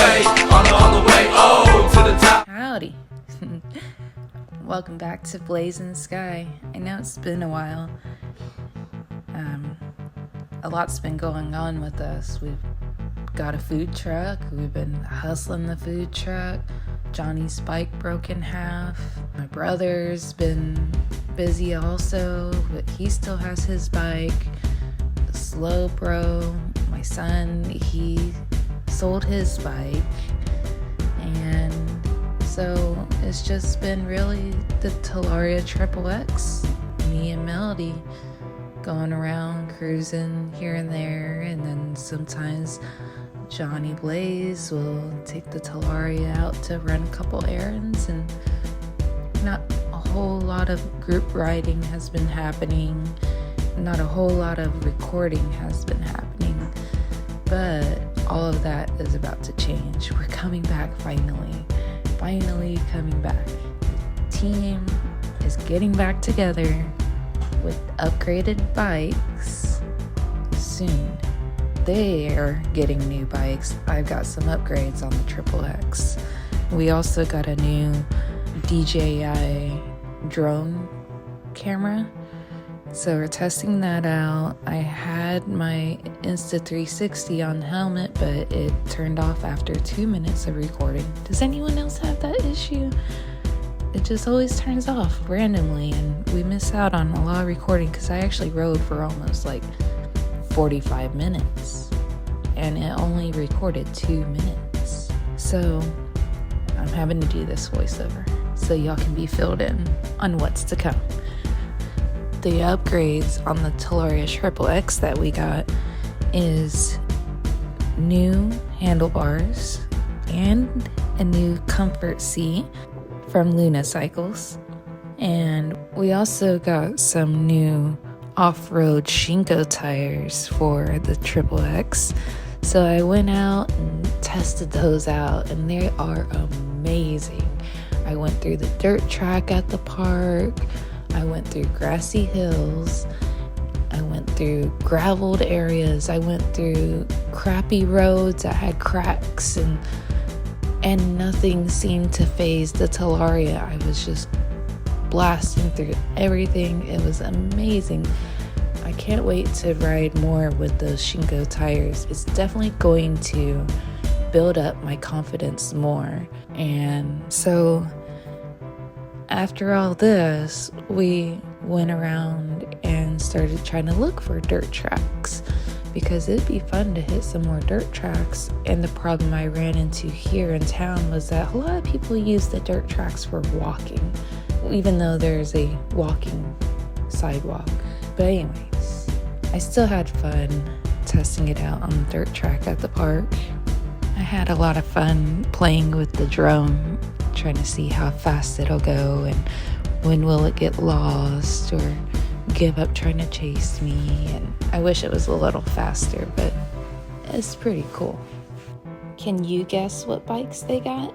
the way, oh, to the top. Howdy. Welcome back to Blazing Sky. I know it's been a while. A lot's been going on with us. We've got a food truck. We've been hustling the food truck. Johnny's bike broke in half. My brother's been busy also, but he still has his bike. Slow bro, my son, he sold his bike. And so it's just been really the Talaria XXX, me and Melody going around cruising here and there, and then sometimes Johnny Blaze will take the Talaria out to run a couple errands, and not a whole lot of group riding has been happening, not a whole lot of recording has been happening, but all of that is about to change. We're coming back finally coming back. The team is getting back together with upgraded bikes soon. They're getting new bikes. I've got some upgrades on the XXX. We also got a new DJI drone camera, so we're testing that out. I had my Insta360 on the helmet, but it turned off after 2 minutes of recording. Does anyone else have that issue? It just always turns off randomly, and we miss out on a lot of recording because I actually rode for almost like 45 minutes and it only recorded 2 minutes. So I'm having to do this voiceover so y'all can be filled in on what's to come. The upgrades on the Talaria XXX that we got is new handlebars and a new comfort seat from Luna Cycles. And we also got some new off-road Shinko tires for the XXX. So I went out and tested those out, and they are amazing. I went through the dirt track at the park. I went through grassy hills. I went through graveled areas. I went through crappy roads that had cracks, and nothing seemed to faze the Talaria. I was just blasting through everything. It was amazing. I can't wait to ride more with those Shinko tires. It's definitely going to build up my confidence more. And so after all this, we went around and started trying to look for dirt tracks because it'd be fun to hit some more dirt tracks. And the problem I ran into here in town was that a lot of people use the dirt tracks for walking, even though there's a walking sidewalk. But anyways, I still had fun testing it out on the dirt track at the park. I had a lot of fun playing with the drone, trying to see how fast it'll go and when will it get lost or give up trying to chase me. And I wish it was a little faster, but it's pretty cool. Can you guess what bikes they got?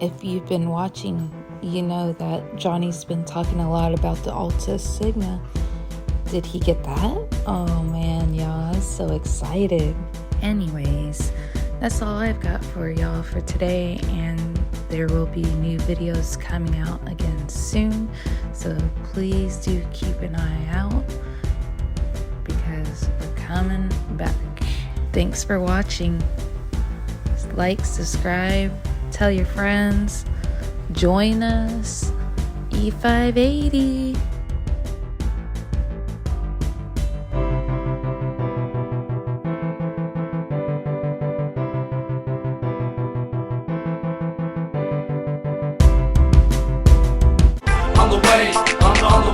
If you've been watching, you know that Johnny's been talking a lot about the Alta Sigma. Did he get that? Oh man, y'all, I'm so excited. Anyways, that's all I've got for y'all for today, and there will be new videos coming out again soon, so please do keep an eye out because we're coming back. Thanks for watching. Like, subscribe, tell your friends, join us. E580. On the way, on the